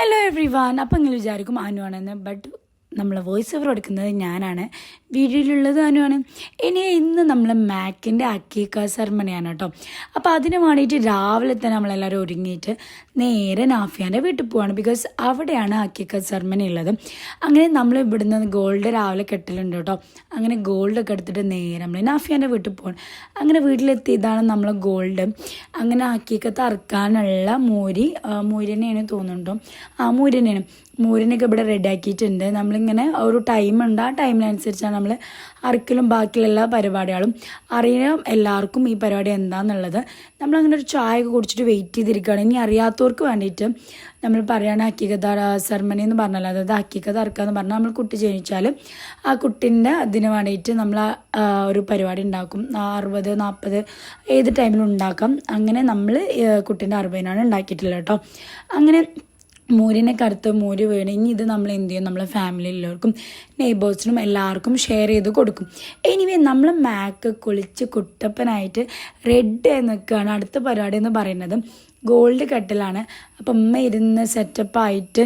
Hello every one. അപ്പം നിങ്ങൾ വിചാരിക്കും അനുവാണെന്ന്, ബട്ട് നമ്മൾ വോയിസ് ഓവർ കൊടുക്കുന്നത് ഞാനാണ്, വീഡിയോയിലുള്ളത് അനുവാണ്. ഇന്ന് നമ്മൾ മാക്കിൻ്റെ അക്കീക്ക സെർമണിയാണ് കേട്ടോ. അപ്പോൾ അതിന് വേണ്ടിയിട്ട് രാവിലെ തന്നെ നമ്മളെല്ലാവരും ഒരുങ്ങിയിട്ട് നേരെ നാഫിയാൻ്റെ വീട്ടിൽ പോവാണ്. ബിക്കോസ് അവിടെയാണ് അക്കീക്ക സെർമണി ഉള്ളത്. അങ്ങനെ നമ്മൾ ഇവിടുന്ന് ഗോൾഡ് രാവിലെ കെട്ടലുണ്ട് കേട്ടോ. അങ്ങനെ ഗോൾഡൊക്കെ എടുത്തിട്ട് നേരെ നമ്മൾ നാഫിയാൻ്റെ വീട്ടിൽ പോകണം. അങ്ങനെ വീട്ടിലെത്തി ഇതാണ് നമ്മൾ ഗോൾഡ്. അങ്ങനെ അക്കീക്കത്ത് അറക്കാനുള്ള മൂരി തന്നെയാണ് തോന്നുന്നുണ്ടോ, മൂരി തന്നെയാണ്. മൂരിനൊക്കെ ഇവിടെ റെഡിയാക്കിയിട്ടുണ്ട്. നമ്മളിങ്ങനെ ഒരു ടൈമുണ്ട്, ആ ടൈമിനനുസരിച്ചാണ് നമ്മൾ അറക്കലും ബാക്കിയുള്ള എല്ലാ പരിപാടികളും. അറിയാം എല്ലാവർക്കും ഈ പരിപാടി എന്താണെന്നുള്ളത്. നമ്മളങ്ങനെ ഒരു ചായ ഒക്കെ കുടിച്ചിട്ട് വെയിറ്റ് ചെയ്തിരിക്കുകയാണ്. ഇനി അറിയാത്തവർക്ക് വേണ്ടിയിട്ട് നമ്മൾ പറയുകയാണ് ഹക്കീക്കത്ത് സെർമണി എന്ന് പറഞ്ഞല്ലോ, അതായത് ഹക്കീക്കത്ത് അറക്കുക എന്ന് പറഞ്ഞാൽ നമ്മൾ കുട്ടി ജനിച്ചാൽ ആ കുട്ടീൻ്റെ അതിന് വേണ്ടിയിട്ട് നമ്മൾ ഒരു പരിപാടി ഉണ്ടാക്കും. 60-40 ഏത് ടൈമിലും ഉണ്ടാക്കാം. അങ്ങനെ നമ്മൾ കുട്ടീൻ്റെ 60-നാണ് ഉണ്ടാക്കിയിട്ടുള്ളത് കേട്ടോ. അങ്ങനെ മൂരിനെ കറുത്ത് മൂരി വീണ്. ഇനി ഇത് നമ്മൾ എന്ത് ചെയ്യും, നമ്മളെ ഫാമിലിയിലുള്ളവർക്കും നെയ്ബേഴ്സിനും എല്ലാവർക്കും ഷെയർ ചെയ്ത് കൊടുക്കും. എനിവേ നമ്മൾ മാക്ക് കുളിച്ച് കുട്ടപ്പനായിട്ട് റെഡ് നിൽക്കുകയാണ്. അടുത്ത പരിപാടി എന്ന് പറയുന്നത് ഗോൾഡ് കെട്ടലാണ്. അപ്പം ഉമ്മ ഇരുന്ന് സെറ്റപ്പായിട്ട്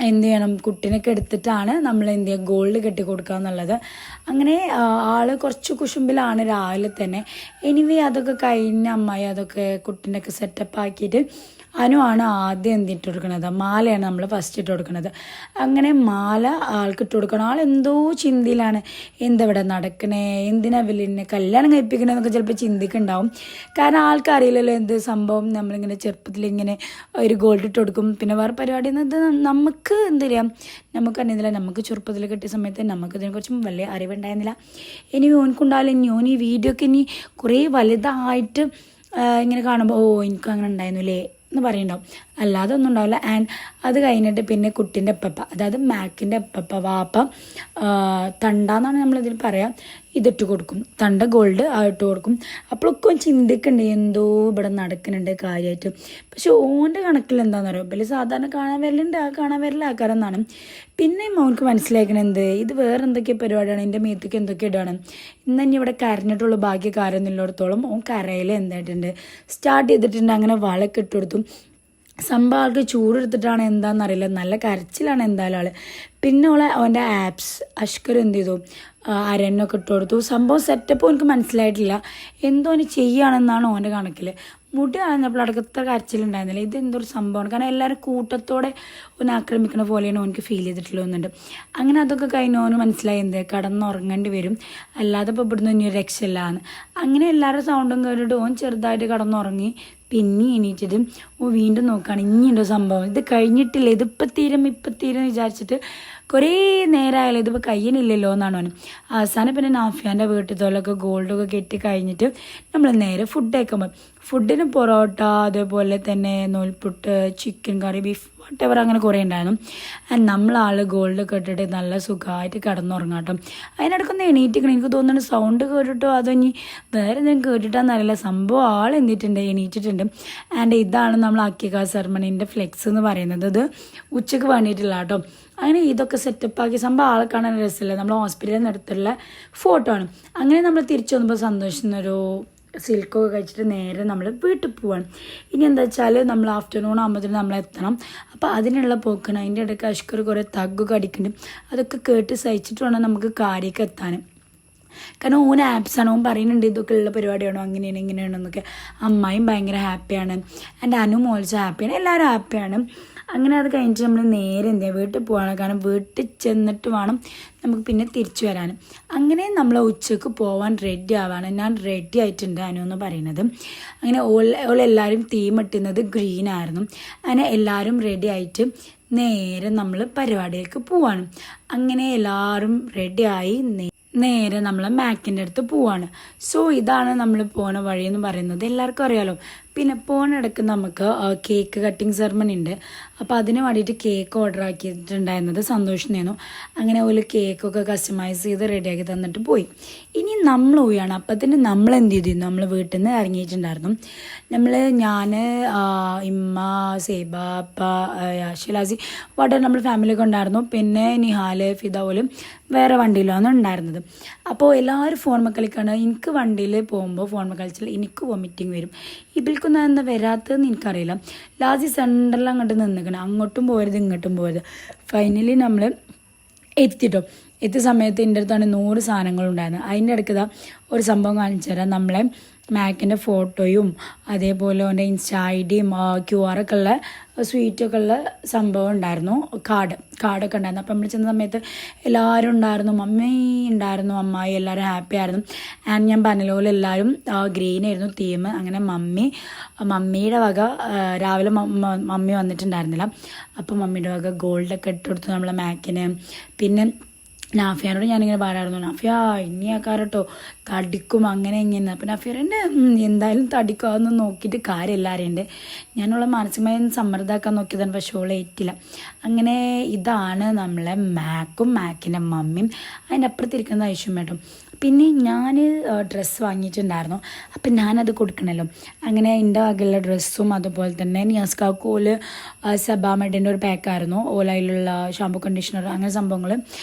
എന്ത് ചെയ്യണം, കുട്ടീനൊക്കെ എടുത്തിട്ടാണ് നമ്മൾ എന്ത് ചെയ്യുക, ഗോൾഡ് കെട്ടി കൊടുക്കുക എന്നുള്ളത്. അങ്ങനെ ആൾ കുറച്ച് കുശുമ്പിലാണ് രാവിലെ തന്നെ. എനിവേ അതൊക്കെ കഴിഞ്ഞ് അമ്മായി അതൊക്കെ കുട്ടീനൊക്കെ സെറ്റപ്പാക്കിയിട്ട് അനുവാണ് ആദ്യം എന്തിട്ട് കൊടുക്കുന്നത്, മാലയാണ് നമ്മൾ ഫസ്റ്റ് ഇട്ട് കൊടുക്കുന്നത്. അങ്ങനെ മാല ആൾക്ക് ഇട്ട് കൊടുക്കണം. ആളെന്തോ ചിന്തയിലാണ്, എന്തവിടെ നടക്കണേ, എന്തിനാ വലിയ കല്യാണം കഴിപ്പിക്കണമെന്നൊക്കെ ചിലപ്പോൾ ചിന്തിക്കുന്നുണ്ടാവും. കാരണം ആൾക്കറിയില്ലല്ലോ എന്ത് സംഭവം. നമ്മളിങ്ങനെ ചെറുപ്പത്തിൽ ഇങ്ങനെ ഒരു ഗോൾഡ് ഇട്ട് കൊടുക്കും. പിന്നെ വേറെ പരിപാടി എന്നത് നമുക്ക് എന്ത് ചെയ്യാം, നമുക്ക് അറിയുന്നില്ല. നമുക്ക് ചെറുപ്പത്തിൽ കിട്ടിയ സമയത്ത് നമുക്ക് ഇതിനെക്കുറിച്ചും വലിയ അറിവുണ്ടായിരുന്നില്ല. ഇനി ഓനക്കുണ്ടാവില്ല. ഇനി ഈ വീഡിയോ ഒക്കെ ഇനി കുറേ വലുതായിട്ട് ഇങ്ങനെ കാണുമ്പോൾ എനിക്ക് അങ്ങനെ ഉണ്ടായിരുന്നു അല്ലേ എന്ന് പറയുന്നുണ്ടാവും. അല്ലാതെ ഒന്നും ഉണ്ടാവില്ല. ആൻഡ് അത് കഴിഞ്ഞിട്ട് പിന്നെ കുട്ടീൻ്റെ അപ്പപ്പ, അതായത് മാക്കിൻ്റെ അപ്പപ്പ വാപ്പ തണ്ടാന്നാണ് നമ്മളിതിൽ പറയാം, ഇതിട്ട് കൊടുക്കും. തണ്ട ഗോൾഡ് ഇട്ട് കൊടുക്കും. അപ്പോഴൊക്കെ ചിന്തിക്കണ്ടേ എന്തോ ഇവിടെ നടക്കുന്നുണ്ട് കാര്യമായിട്ട്. പക്ഷെ ഓൻ്റെ കണക്കിൽ എന്താണെന്ന് പറയുക, വലിയ സാധാരണ കാണാൻ വരലുണ്ട്, കാണാൻ വരല ആക്കാരെന്നാണ്. പിന്നെ മോൾക്ക് മനസ്സിലാക്കണം എന്ത് ഇത് വേറെ എന്തൊക്കെ പരിപാടിയാണ്, എൻ്റെ മേത്തേക്ക് എന്തൊക്കെ ഇടാണ്. ഇന്ന് തന്നെ ഇവിടെ കരഞ്ഞിട്ടുള്ള ബാക്കി കാര്യമൊന്നുമില്ലിടത്തോളം ഓൻ കരയിൽ എന്തായിട്ടുണ്ട് സ്റ്റാർട്ട് ചെയ്തിട്ടുണ്ട്. അങ്ങനെ വളക്കെ ഇട്ട് കൊടുത്തു. സംഭവം ആൾക്ക് ചൂടെടുത്തിട്ടാണ് എന്താണെന്നറിയില്ല, നല്ല കരച്ചിലാണ് എന്തായാലും ആൾ. പിന്നെ അവൻ്റെ ആപ്സ് അഷ്കർ എന്ത് ചെയ്തു, അരനൊക്കെ ഇട്ട് കൊടുത്തു. സംഭവം സെറ്റപ്പ് എനിക്ക് മനസ്സിലായിട്ടില്ല, എന്തോ അവന് ചെയ്യുകയാണെന്നാണ് ഓൻ്റെ കണക്കിൽ. മുടി ആണെന്നപ്പോൾ അടക്കത്ര കരച്ചിലുണ്ടായിരുന്നില്ല. ഇതെന്തൊരു സംഭവമാണ്. കാരണം എല്ലാവരും കൂട്ടത്തോടെ ഒന്ന് ആക്രമിക്കണ പോലെയാണ് ഓനക്ക് ഫീൽ ചെയ്തിട്ടുള്ളതെന്നുണ്ട്. അങ്ങനെ അതൊക്കെ കഴിഞ്ഞ് ഓന് മനസ്സിലായി എന്ത് കടന്നുറങ്ങേണ്ടി വരും, അല്ലാതെ ഇപ്പോൾ ഇവിടുന്ന് ഇനി ഒരു രക്ഷയില്ലാന്ന്. അങ്ങനെ എല്ലാവരുടെ സൗണ്ടും കേട്ടിട്ട് ഓൻ ചെറുതായിട്ട് കടന്നുറങ്ങി. പിന്നെ എണീറ്റിട്ട് വീണ്ടും നോക്കുകയാണ് ഇനിയുണ്ടോ സംഭവം, ഇത് കഴിഞ്ഞിട്ടില്ല, ഇതിപ്പോൾ തീരും വിചാരിച്ചിട്ട് കുറേ നേരമായാലും ഇതിപ്പോൾ കഴിയണില്ലല്ലോ എന്നാണ് അവന്. അവസാനം പിന്നെ നാഫിയാൻ്റെ വീട്ടിലൊക്കെ ഗോൾഡൊക്കെ കെട്ടി കഴിഞ്ഞിട്ട് നമ്മൾ നേരെ ഫുഡ് കഴിക്കുമ്പോൾ ഫുഡിന് പൊറോട്ട, അതേപോലെ തന്നെ നൂൽപുട്ട്, ചിക്കൻ കറി, ബീഫ് വട്ടവർ അങ്ങനെ കുറേ ഉണ്ടായിരുന്നു. ആൻഡ് നമ്മളാൾ ഗോൾഡൊക്കെ ഇട്ടിട്ട് നല്ല സുഖമായിട്ട് കിടന്നുറങ്ങാട്ടോ. അതിനിടയ്ക്കൊന്ന് എണീറ്റിക്കണം. എനിക്ക് തോന്നുന്നു സൗണ്ട് കേട്ടിട്ടോ അതോ ഇനി വേറെ എന്തെങ്കിലും കേട്ടിട്ടാന്നറിയില്ല, സംഭവം ആൾ എന്തിട്ടുണ്ട് എണീറ്റിട്ടുണ്ട്. ആൻഡ് ഇതാണ് നമ്മൾ അക്കീക്ക സെർമണീൻ്റെ ഫ്ലെക്സ് എന്ന് പറയുന്നത്. ഇത് ഉച്ചയ്ക്ക് വേണ്ടിയിട്ടില്ല കേട്ടോ. അങ്ങനെ ഇതൊക്കെ സെറ്റപ്പാക്കി സംഭവം ആളെ കാണാൻ രസമില്ല. നമ്മൾ ഹോസ്പിറ്റലിൽ നിന്ന് എടുത്തുള്ള ഫോട്ടോ ആണ്. അങ്ങനെ നമ്മൾ തിരിച്ചു വന്നപ്പോൾ സന്തോഷിക്കുന്നൊരു സിൽക്കൊക്കെ കഴിച്ചിട്ട് നേരെ നമ്മൾ വീട്ടിൽ പോവാണ്. ഇനി എന്താ വെച്ചാൽ നമ്മൾ ആഫ്റ്റർനൂൺ ആകുമ്പോഴത്തേനും നമ്മൾ എത്തണം. അപ്പോൾ അതിനുള്ള പോക്കണം. അതിൻ്റെ ഇടയ്ക്ക് അഷ്കർ കുറേ തഗ്ഗൊക്കെ അടിക്കുന്നുണ്ട്. അതൊക്കെ കേട്ട് സഹിച്ചിട്ട് വേണം നമുക്ക് കാര്യമൊക്കെ എത്താൻ. കാരണം ഓൻ ആപ്സാണ്, ഓൻ പറയുന്നുണ്ട് ഇതൊക്കെ ഉള്ള പരിപാടിയാണോ, അങ്ങനെയാണ് ഇങ്ങനെയാണെന്നൊക്കെ. അമ്മായും ഭയങ്കര ഹാപ്പിയാണ്, എൻ്റെ അനു ഓൾസോ ഹാപ്പിയാണ്, എല്ലാവരും ഹാപ്പിയാണ്. അങ്ങനെ അത് കഴിഞ്ഞിട്ട് നമ്മൾ നേരെ എന്ത് ചെയ്യുക, വീട്ടിൽ പോവാണ്. കാരണം വീട്ടിൽ ചെന്നിട്ട് വേണം നമുക്ക് പിന്നെ തിരിച്ചു വരാൻ. അങ്ങനെ നമ്മൾ ഉച്ചയ്ക്ക് പോകാൻ റെഡി ആവാണ്. ഞാൻ റെഡി ആയിട്ടുണ്ട് അനു എന്ന് പറയുന്നത്. അങ്ങനെ ഓളെല്ലാവരും തീം ഇട്ടുന്നത് ഗ്രീൻ ആയിരുന്നു. അങ്ങനെ എല്ലാവരും റെഡി ആയിട്ട് നേരെ നമ്മൾ പരിപാടിയിലേക്ക് പോവാണ്. അങ്ങനെ എല്ലാവരും റെഡിയായി നേരെ നമ്മൾ മാക്കിൻ്റെ അടുത്ത് പോവാണ്. സോ ഇതാണ് നമ്മൾ പോണ വഴി എന്ന് പറയുന്നത്, എല്ലാവർക്കും അറിയാലോ. പിന്നെ പോണിടക്ക് നമുക്ക് കേക്ക് കട്ടിങ് സെറമണി ഉണ്ട്. അപ്പോൾ അതിന് വേണ്ടിയിട്ട് കേക്ക് ഓർഡർ ആക്കിയിട്ടുണ്ടായിരുന്നത് സന്തോഷിനായിരുന്നു. അങ്ങനെ ഒരു കേക്കൊക്കെ കസ്റ്റമൈസ് ചെയ്ത് റെഡിയാക്കി തന്നിട്ട് പോയി. ഇനി നമ്മൾ പോവുകയാണ്. അപ്പത്തിന് നമ്മൾ എന്ത് ചെയ്തിരുന്നു, നമ്മൾ വീട്ടിൽ നിന്ന് ഇറങ്ങിയിട്ടുണ്ടായിരുന്നു. ഞാൻ ഇമ്മ, സേബ, അപ്പ, ഷിലാസി വാട്ടർ നമ്മൾ ഫാമിലിയൊക്കെ ഉണ്ടായിരുന്നു. പിന്നെ നിഹാൽ, ഫിദ പോലും വേറെ വണ്ടിയിലാണ് ഉണ്ടായിരുന്നത്. അപ്പോൾ എല്ലാവരും ഫോൺ കളിക്കാണ്. എനിക്ക് വണ്ടിയിൽ പോകുമ്പോൾ ഫോൺ കളിച്ചാൽ എനിക്ക് വോമിറ്റിങ് വരും. ഇവൾക്ക് ഓൽക്കൊന്നും എന്താ വരാത്തതെന്ന് എനിക്കറിയില്ല. ലാസ്റ്റ് സെൻറ്ററിൽ അങ്ങോട്ട് നിന്നിക്കണം, അങ്ങോട്ടും പോരുത് ഇങ്ങോട്ടും പോരുത്. ഫൈനലി നമ്മൾ എത്തിട്ടോ. എത്തിയ സമയത്ത് എൻ്റെ അടുത്താണ് 100 സാധനങ്ങളുണ്ടായിരുന്നു. അതിൻ്റെ ഇടയ്ക്ക് ഒരു സംഭവം കാണിച്ചു തരാം. നമ്മളെ മാക്കിൻ്റെ ഫോട്ടോയും അതേപോലെ അവൻ്റെ ഇൻസ്റ്റാ ഐഡിയും QR ഒക്കെ ഉള്ള സ്വീറ്റൊക്കെ ഉള്ള സംഭവം ഉണ്ടായിരുന്നു. കാർഡൊക്കെ ഉണ്ടായിരുന്നു. അപ്പം നമ്മൾ ചെന്ന സമയത്ത് എല്ലാവരും ഉണ്ടായിരുന്നു. മമ്മി ഉണ്ടായിരുന്നു, അമ്മായി എല്ലാവരും ഹാപ്പി ആയിരുന്നു. ആൻഡ് ഞാൻ പറഞ്ഞ പോലെ എല്ലാവരും ഗ്രീൻ ആയിരുന്നു തീം. അങ്ങനെ മമ്മിയുടെ വക രാവിലെ മമ്മി വന്നിട്ടുണ്ടായിരുന്നില്ല. അപ്പം മമ്മിയുടെ വക ഗോൾഡൊക്കെ ഇട്ട് കൊടുത്തു നമ്മളെ മാക്കിന്. പിന്നെ നാഫിയാനോട് ഞാനിങ്ങനെ പറയാമായിരുന്നു, നാഫിയ ഇനി ആക്കാറട്ടോ തടിക്കും അങ്ങനെ ഇങ്ങനെ. അപ്പം നാഫിയറിൻ്റെ എന്തായാലും തടിക്കും, അതൊന്നും നോക്കിയിട്ട് കാര്യമില്ല അറിയണ്ട്. ഞാനുള്ള മാനസികമായി സമ്മർദ്ദമാക്കാൻ നോക്കിയതാണ്, പക്ഷേ ഓളെ ഏറ്റില്ല. അങ്ങനെ ഇതാണ് നമ്മളെ മാക്കിൻ്റെ മമ്മിയും. അതിൻ്റെ അപ്പുറത്തിരിക്കുന്നത് ഐഷുമ്മേട്ടോ. പിന്നെ ഞാൻ ഡ്രസ്സ് വാങ്ങിയിട്ടുണ്ടായിരുന്നു. അപ്പം ഞാനത് കൊടുക്കണമല്ലോ. അങ്ങനെ എൻ്റെ വകയുള്ള ഡ്രസ്സും അതുപോലെ തന്നെ നിയാസ്കാക്കോല് സബാമെഡിൻ്റെ ഒരു പാക്കായിരുന്നു, ഓലയിലുള്ള ഷാമ്പു കണ്ടീഷണർ അങ്ങനെ സംഭവങ്ങൾ.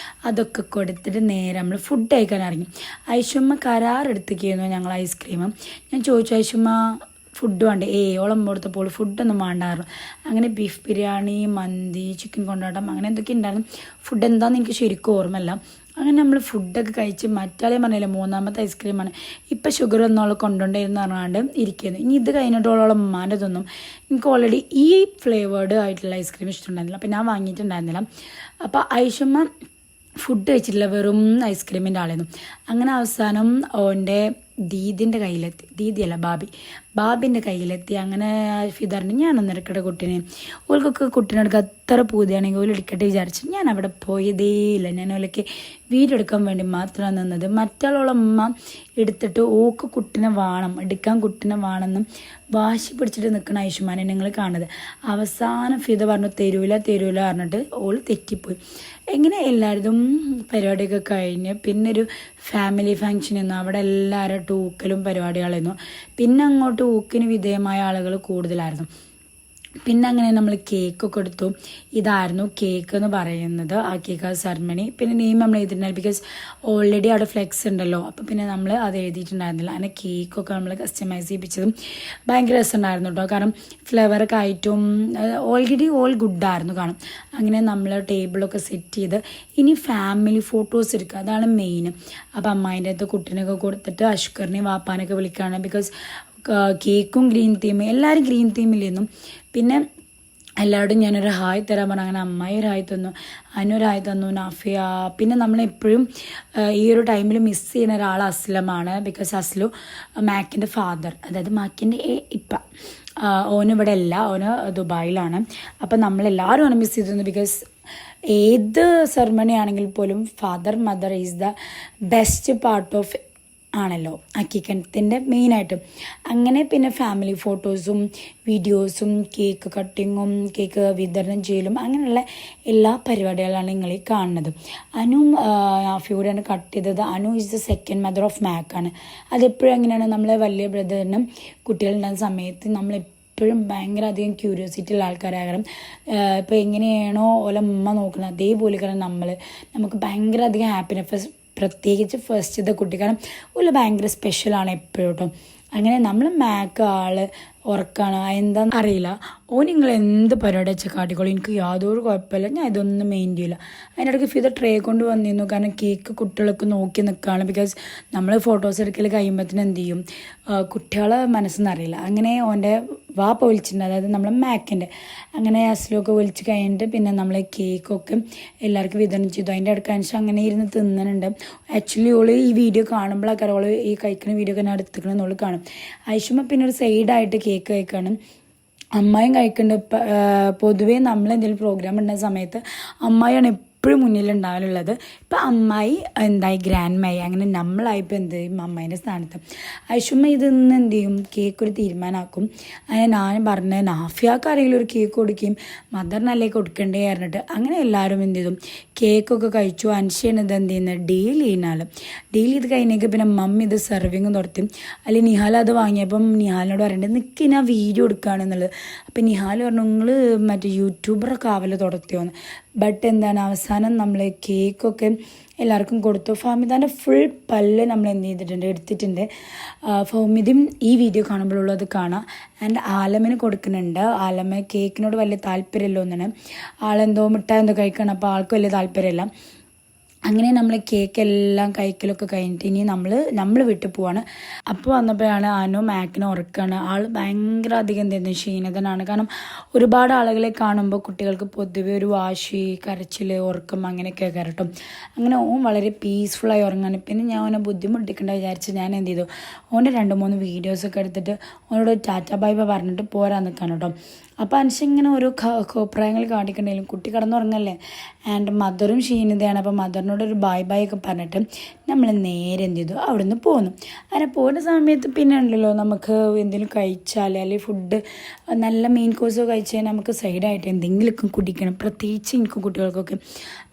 അതൊക്കെ കൊടുത്തിട്ട് നേരെ നമ്മൾ ഫുഡ് കഴിക്കാൻ ഇറങ്ങി. ഐഷുമ്മ കരാറെടുത്തേക്കായിരുന്നു ഞങ്ങൾ ഐസ്ക്രീം. ഞാൻ ചോദിച്ചു, ഐഷുമ്മ ഫുഡ് വേണ്ട? ഓളം കൊടുത്തപ്പോൾ ഫുഡൊന്നും വേണ്ടായിരുന്നു. അങ്ങനെ ബീഫ് ബിരിയാണി, മന്തി, ചിക്കൻ കൊണ്ടാട്ടം അങ്ങനെ എന്തൊക്കെ ഉണ്ടായിരുന്നു. ഫുഡ് എന്താണെന്ന് എനിക്ക് ശരിക്കും ഓർമ്മയില്ല. അങ്ങനെ നമ്മൾ ഫുഡൊക്കെ കഴിച്ച് മറ്റാളെ പറഞ്ഞില്ല 3ാമത്തെ ഐസ്ക്രീമാണ്. ഇപ്പം ഷുഗർ ഒന്നോളം കൊണ്ടുകൊണ്ടിരുന്ന് പറഞ്ഞാണ്ട് ഇരിക്കുന്നു. ഇനി ഇത് കഴിഞ്ഞിട്ടോളം ഉമ്മാൻ്റെ ഇതൊന്നും എനിക്ക് ഓൾറെഡി ഈ ഫ്ലേവേർഡ് ആയിട്ടുള്ള ഐസ്ക്രീം ഇഷ്ടമുണ്ടായിരുന്നില്ല. അപ്പം ഞാൻ വാങ്ങിയിട്ടുണ്ടായിരുന്നില്ല. അപ്പോൾ ഐഷുമ്മ ഫുഡ് കഴിച്ചിട്ടില്ല, വെറും ഐസ്ക്രീമിൻ്റെ ആളായിരുന്നു. അങ്ങനെ അവസാനം ഓൻ്റെ ദീദിൻ്റെ കയ്യിലെത്തി, ദീദിയല്ല ബാബിൻ്റെ കയ്യിലെത്തി. അങ്ങനെ ഫിദറിന് ഞാനൊന്നും എടുക്കട്ടെ കുട്ടീനെ, ഓൾക്കൊക്കെ കുട്ടീനെടുക്കുക അത്ര പൂതിയാണെങ്കിൽ ഓല് എടുക്കട്ടെ വിചാരിച്ചു. ഞാൻ അവിടെ പോയതേ ഇല്ല. ഞാൻ ഓലൊക്കെ വീഡിയോ എടുക്കാൻ വേണ്ടി മാത്രമാണ് നിന്നത്. മറ്റുള്ളമ്മ എടുത്തിട്ട് ഓക്ക് കുട്ടീനെ വേണം, എടുക്കാൻ കുട്ടീനെ വേണമെന്നും വാശി പിടിച്ചിട്ട് നിൽക്കണ ഐഷുമാനെ നിങ്ങൾ കാണുന്നത്. അവസാനം ഫിദ പറഞ്ഞു തരൂല പറഞ്ഞിട്ട് ഓൾ തെറ്റിപ്പോയി. എങ്ങനെ എല്ലാവരും പരിപാടിയൊക്കെ കഴിഞ്ഞ് പിന്നെ ഒരു ഫാമിലി ഫങ്ഷൻ ആയിരുന്നു. അവിടെ എല്ലാവരും ഊക്കലും പരിപാടികളായിരുന്നു. പിന്നെ അങ്ങോട്ട് ഊക്കിന് വിധേയമായ ആളുകൾ കൂടുതലായിരുന്നു. പിന്നെ അങ്ങനെ നമ്മൾ കേക്കൊക്കെ എടുത്തു. ഇതായിരുന്നു കേക്ക് എന്ന് പറയുന്നത്, ആ കേക്ക് സെറമണി. പിന്നെ നെയിം നമ്മൾ എഴുതിയിട്ടുണ്ടായിരുന്നു, ബിക്കോസ് ഓൾറെഡി അവിടെ ഫ്ലെക്സ് ഉണ്ടല്ലോ. അപ്പം പിന്നെ നമ്മൾ അത് എഴുതിയിട്ടുണ്ടായിരുന്നില്ല. അങ്ങനെ കേക്കൊക്കെ നമ്മൾ കസ്റ്റമൈസ് ചെയ്യിപ്പിച്ചതും ഭയങ്കര രസമുണ്ടായിരുന്നു കേട്ടോ. കാരണം ഫ്ലേവറൊക്കെ ആയിട്ടും ഓൾറെഡി ഓൾ ഗുഡായിരുന്നു കാണും. അങ്ങനെ നമ്മൾ ടേബിളൊക്കെ സെറ്റ് ചെയ്ത് ഇനി ഫാമിലി ഫോട്ടോസ് എടുക്കുക, അതാണ് മെയിൻ. അപ്പം അമ്മായിൻ്റെ അടുത്ത് കുട്ടീനൊക്കെ കൊടുത്തിട്ട് അഷ്കറിനെയും വാപ്പാനൊക്കെ വിളിക്കുകയാണ്. ബിക്കോസ് കേക്കും ഗ്രീൻ തീം, എല്ലാവരും ഗ്രീൻ തീമിലിരുന്നു. പിന്നെ എല്ലാവരോടും ഞാനൊരു ഹായ് തരാൻ പറഞ്ഞു. അങ്ങനെ അമ്മായി ഒരു ഹായ് തന്നു, അനു ഹായ് തന്നു, നാഫിയ. പിന്നെ നമ്മളെപ്പോഴും ഈ ഒരു ടൈമിൽ മിസ് ചെയ്യുന്ന ഒരാൾ അസ്ലമാണ്. ബിക്കോസ് അസ്ലു മാക്കിൻ്റെ ഫാദർ, അതായത് മാക്കിൻ്റെ ഇപ്പ, ഓന് ഇവിടെ അല്ല, ഓന് ദുബായിലാണ്. അപ്പം നമ്മളെല്ലാവരും ആണ് മിസ് ചെയ്തിരുന്നു. ബിക്കോസ് ഏത് സെറമണി ആണെങ്കിൽ പോലും father mother is the best part of ആണല്ലോ അക്കീക്കത്തിൻ്റെ മെയിനായിട്ടും. അങ്ങനെ പിന്നെ ഫാമിലി ഫോട്ടോസും വീഡിയോസും കേക്ക് കട്ടിങ്ങും കേക്ക് വിതരണം ചെയ്യലും അങ്ങനെയുള്ള എല്ലാ പരിപാടികളാണ് നിങ്ങൾ ഈ കാണുന്നത്. അനു നാഫിയോടെയാണ് കട്ട് ചെയ്തത്. Anu is the second mother of മാക്കാണ്. അതെപ്പോഴും എങ്ങനെയാണ്, നമ്മളെ വലിയ ബ്രദറിനും കുട്ടികളുണ്ടാകുന്ന സമയത്ത് നമ്മളെപ്പോഴും ഭയങ്കര അധികം ക്യൂരിയോസിറ്റി ഉള്ള ആൾക്കാരാകണം. ഇപ്പോൾ എങ്ങനെയാണോ ഓല ഉമ്മ നോക്കുന്നത് അതേപോലെ കാരണം നമുക്ക് ഭയങ്കര അധികം ഹാപ്പിനെസ്, പ്രത്യേകിച്ച് ഫസ്റ്റത്തെ കുട്ടി, കാരണം ഓല് ഭയങ്കര സ്പെഷ്യലാണ് എപ്പോഴും കേട്ടോ. അങ്ങനെ നമ്മൾ മാക്ക് ഉറക്കാണ് എന്താണെന്ന് അറിയില്ല. നിങ്ങൾ എന്ത് പരിപാടി വെച്ചാൽ കാട്ടിക്കോളൂ, എനിക്ക് യാതൊരു കുഴപ്പമില്ല, ഞാൻ ഇതൊന്നും മെയിൻ ചെയ്യില്ല. അതിനിടയ്ക്ക് ഫിദ ട്രേ കൊണ്ട് വന്നിരുന്നു, കാരണം കേക്ക് കുട്ടികളൊക്കെ നോക്കി നിൽക്കുകയാണ്. ബിക്കോസ് നമ്മൾ ഫോട്ടോസ് എടുക്കൽ കഴിയുമ്പോഴത്തേനും എന്ത് ചെയ്യും, കുട്ടികളെ മനസ്സെന്നറിയില്ല. അങ്ങനെ ഓൻ്റെ വാപ്പ വിളിച്ചിട്ടുണ്ട്, അതായത് നമ്മളെ മാക്കിൻ്റെ. അങ്ങനെ അസ്ലൊക്കെ വിളിച്ച് കഴിഞ്ഞിട്ട് പിന്നെ നമ്മൾ കേക്കൊക്കെ എല്ലാവർക്കും വിതരണം ചെയ്തു. അതിൻ്റെ അടുക്കാൻ അങ്ങനെ ഇരുന്ന് തിന്നുന്നുണ്ട്. ആക്ച്വലി ഓള് ഈ വീഡിയോ കാണുമ്പോഴൊക്കെ ഓള് ഈ കഴിക്കുന്ന വീഡിയോ ഒക്കെ ഞാൻ എടുത്തിക്കണമെന്നുള്ളു കാണും. ഐഷുമ്മ പിന്നെ ഒരു സൈഡായിട്ട് കേക്ക് കഴിക്കാണ്, അമ്മായും കഴിക്കുന്നുണ്ട്. പൊതുവേ നമ്മളെന്തെങ്കിലും പ്രോഗ്രാം ഉണ്ടാകുന്ന സമയത്ത് അമ്മായിയാണ് എപ്പോഴും മുന്നിലുണ്ടാവാനുള്ളത്. ഇപ്പം അമ്മായി എന്തായി ഗ്രാൻഡ്മായി, അങ്ങനെ നമ്മളായിപ്പോൾ എന്ത് ചെയ്യും അമ്മായിൻ്റെ സ്ഥാനത്ത്. ഐഷുമ്മ ഇതൊന്ന് എന്ത് ചെയ്യും, കേക്ക് ഒരു തീരുമാനമാക്കും. അങ്ങനെ ഞാൻ പറഞ്ഞ നാഫിയാക്ക് ആരെങ്കിലും ഒരു കേക്ക് കൊടുക്കുകയും മദറിനല്ലേ കൊടുക്കണ്ടേ പറഞ്ഞിട്ട് അങ്ങനെ എല്ലാവരും എന്ത് ചെയ്തു കേക്കൊക്കെ കഴിച്ചു. അൻഷയാണ് ഇത് എന്ത് ചെയ്യുന്നത്, ഡീൽ ഇത് കഴിഞ്ഞേക്ക് പിന്നെ മമ്മി ഇത് സെർവിങ് നടത്തി. അല്ലെങ്കിൽ നിഹാൽ അത് വാങ്ങിയപ്പം നിഹാലിനോട് പറയണ്ടേ നിൽക്കി ഞാൻ വീഡിയോ എടുക്കുകയാണെന്നുള്ളത്. അപ്പം നിഹാൽ പറഞ്ഞു നിങ്ങൾ മറ്റേ യൂട്യൂബറൊക്കെ ആവല് തുടത്തിയോന്ന്. ബട്ട് എന്താണ് അവസാനം അവസാനം നമ്മൾ കേക്കൊക്കെ എല്ലാവർക്കും കൊടുത്തു. ഫഹ്മിദാൻ്റെ ഫുൾ പല്ല് നമ്മൾ എന്ത് ചെയ്തിട്ടുണ്ട്, എടുത്തിട്ടുണ്ട്. ഫഹ്മിദും ഈ വീഡിയോ കാണുമ്പോഴുള്ളത് കാണാം. ആൻഡ് ആലമിന് കൊടുക്കുന്നുണ്ട്. ആലമ കേക്കിനോട് വലിയ താല്പര്യമില്ല ഒന്നാണ്. ആളെന്തോ മിഠായി എന്തോ കഴിക്കണം, അപ്പോൾ ആൾക്ക് വലിയ താല്പര്യമില്ല. അങ്ങനെ നമ്മൾ കേക്കെല്ലാം കഴിക്കലൊക്കെ കഴിഞ്ഞിട്ട് ഇനി നമ്മൾ വിട്ടു പോവാണ്. അപ്പോൾ വന്നപ്പോഴാണ് അനു മാക്കിനെ ഉറക്കാണ്. ആൾ ഭയങ്കര അധികം എന്തായിരുന്നു ക്ഷീണിതനാണ്. കാരണം ഒരുപാട് ആളുകളെ കാണുമ്പോൾ കുട്ടികൾക്ക് പൊതുവെ ഒരു വാശി, കരച്ചിൽ, ഉറക്കം അങ്ങനെയൊക്കെ കയറട്ടും. അങ്ങനെ ഓൻ വളരെ പീസ്ഫുള്ളായി ഉറങ്ങാണ്. പിന്നെ ഞാൻ ഓനെ ബുദ്ധിമുട്ടിക്കേണ്ട വിചാരിച്ച് ഞാൻ എന്ത് ചെയ്തു, ഓൻ്റെ 2-3 വീഡിയോസൊക്കെ എടുത്തിട്ട് ഓനോട് ടാറ്റ ബൈ ബൈ പറഞ്ഞിട്ട് പോരാൻ നിൽക്കാൻ കേട്ടോ. അപ്പോൾ അനുഷ്ഠിങ്ങനെ ഓരോ കോപ്രായങ്ങൾ കാണിക്കണ്ടെങ്കിലും കുട്ടി കിടന്നുറങ്ങല്ലേ. ആൻഡ് മദറും ക്ഷീണിതയാണ്. അപ്പോൾ മദറിനോടൊരു ബൈ ബൈ ഒക്കെ പറഞ്ഞിട്ട് നമ്മൾ നേരെ എന്ത് ചെയ്തു, അവിടെ നിന്ന് പോന്നു. അങ്ങനെ പോകുന്ന സമയത്ത് പിന്നെ ഉണ്ടല്ലോ, നമുക്ക് എന്തെങ്കിലും കഴിച്ചാൽ അല്ലെങ്കിൽ ഫുഡ് നല്ല മെയിൻ കോഴ്സോ കഴിച്ചാൽ നമുക്ക് സൈഡായിട്ട് എന്തെങ്കിലുമൊക്കെ കുടിക്കണം, പ്രത്യേകിച്ച് എനിക്ക് കുട്ടികൾക്കൊക്കെ.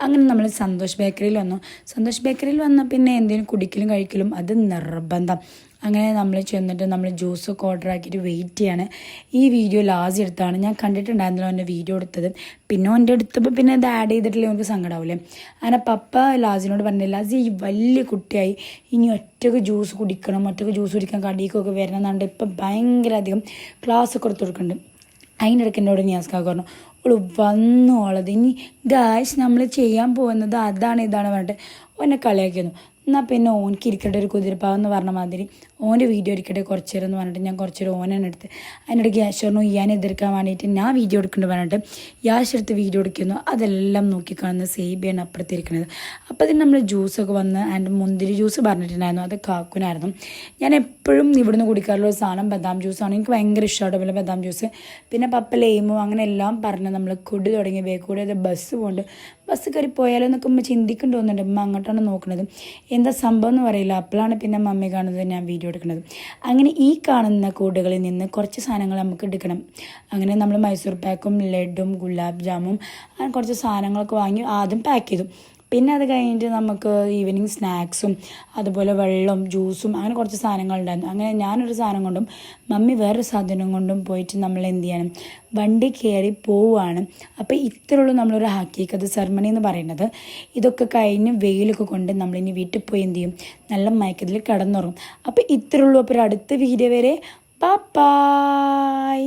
അങ്ങനെ നമ്മൾ സന്തോഷ് ബേക്കറിയിൽ വന്നു. സന്തോഷ് ബേക്കറിയിൽ വന്നാൽ പിന്നെ എന്തെങ്കിലും കുടിക്കലും കഴിക്കലും അത് നിർബന്ധം. അങ്ങനെ നമ്മൾ ചെന്നിട്ട് നമ്മൾ ജ്യൂസൊക്കെ ഓർഡർ ആക്കിയിട്ട് വെയിറ്റ് ചെയ്യാണ്. ഈ വീഡിയോ ലാസ്റ്റ് എടുത്താണ്, ഞാൻ കണ്ടിട്ടുണ്ടായിരുന്നല്ലോ എൻ്റെ വീഡിയോ എടുത്തത്. പിന്നെ എൻ്റെ എടുത്തപ്പോൾ പിന്നെ അത് ആഡ് ചെയ്തിട്ടില്ലേ എനിക്ക് സങ്കടമാവില്ലേ. അങ്ങനെ പപ്പ ലാസിനോട് പറഞ്ഞില്ല, ലാസി ഈ വലിയ കുട്ടിയായി ഇനി ഒറ്റക്ക് ജ്യൂസ് കുടിക്കണം, ഒറ്റക്ക് ജ്യൂസ് കുടിക്കാൻ കടിക്കൊക്കെ വരണം എന്നുണ്ട്. ഇപ്പം ഭയങ്കര അധികം ക്ലാസ്സൊക്കെ കൊടുത്തു കൊടുക്കുന്നുണ്ട്. അതിനിടയ്ക്ക് എന്നോട് നിയാസ്കാക്ക് പറഞ്ഞു, ഓള് വന്നോളത് ഇനി ഗായ്സ് നമ്മൾ ചെയ്യാൻ പോകുന്നത് അതാണ് ഇതാണ് പറഞ്ഞിട്ട് ഓനെ കളിയാക്കിയിരുന്നു. എന്നാൽ പിന്നെ ഓനക്ക് ഇരിക്കട്ടെ ഒരു കുതിരപ്പാവെന്ന് പറഞ്ഞ മാതിരി ഓൻ്റെ വീഡിയോ ഇരിക്കട്ടെ കുറച്ച് നേരം എന്ന് പറഞ്ഞിട്ട് ഞാൻ കുറച്ച് നേരം ഓനെ എടുത്ത് അതിനിടയ്ക്ക് യാഷറിനു ഇയാൻ എതിർക്കാൻ വേണ്ടിയിട്ട് ഞാൻ വീഡിയോ എടുക്കേണ്ടി പറഞ്ഞിട്ട് യാഷ് എടുത്ത് വീഡിയോ എടുക്കുന്നു. അതെല്ലാം നോക്കിക്കാണുന്ന സേബിയാണ് അപ്പുറത്തിരിക്കുന്നത്. അപ്പോൾ അതിന് നമ്മൾ ജ്യൂസൊക്കെ വന്ന് ആൻഡ് മുന്തിരി ജ്യൂസ് പറഞ്ഞിട്ടുണ്ടായിരുന്നു, അത് കാക്കുനായിരുന്നു. ഞാൻ എപ്പോഴും ഇവിടുന്ന് കുടിക്കാറുള്ള ഒരു സാധനം ബദാം ജ്യൂസാണ്. എനിക്ക് ഭയങ്കര ഇഷ്ടമാണ് പോലെ ബദാം ജ്യൂസ്. പിന്നെ പപ്പ ലേമോ അങ്ങനെ എല്ലാം പറഞ്ഞ് നമ്മൾ കുടി തുടങ്ങി. കൂടെ അത് ബസ് പോകുന്നുണ്ട്. ബസ് കയറി പോയാലോ എന്നൊക്കെ ഉമ്മ ചിന്തിക്കേണ്ടി തോന്നുന്നുണ്ട്. ഉമ്മ അങ്ങോട്ടാണ് നോക്കുന്നത്, എന്താ സംഭവം എന്ന് പറയില്ല. അപ്പോഴാണ് പിന്നെ മമ്മി കാണുന്നത് ഞാൻ വീഡിയോ എടുക്കുന്നത്. അങ്ങനെ ഈ കാണുന്ന കൂടുകളിൽ നിന്ന് കുറച്ച് സാധനങ്ങൾ നമുക്ക് എടുക്കണം. അങ്ങനെ നമ്മൾ മൈസൂർ പാക്കും ലഡും ഗുലാബ് ജാമും അങ്ങനെ കുറച്ച് സാധനങ്ങളൊക്കെ വാങ്ങി ആദ്യം പാക്ക് ചെയ്തു. പിന്നെ അത് കഴിഞ്ഞിട്ട് നമുക്ക് ഈവനിങ് സ്നാക്സും അതുപോലെ വെള്ളം ജ്യൂസും അങ്ങനെ കുറച്ച് സാധനങ്ങളുണ്ടായിരുന്നു. അങ്ങനെ ഞാനൊരു സാധനം കൊണ്ടും മമ്മി വേറൊരു സാധനം കൊണ്ടും പോയിട്ട് നമ്മൾ എന്ത് ചെയ്യണം, വണ്ടി കയറി പോവുകയാണ്. അപ്പോൾ ഇത്രയുള്ളൂ നമ്മളൊരു ഹക്കീക്കത്ത് സെർമണി എന്ന് പറയുന്നത്. ഇതൊക്കെ കഴിഞ്ഞ് വെയിലൊക്കെ കൊണ്ട് നമ്മളിനി വീട്ടിൽ പോയി എന്ത് ചെയ്യും, നല്ല മയക്കത്തിൽ കിടന്നുറങ്ങും. അപ്പോൾ ഇത്രയുള്ളൂ. അപ്പോൾ അടുത്ത വീഡിയോ വരെ ബൈ.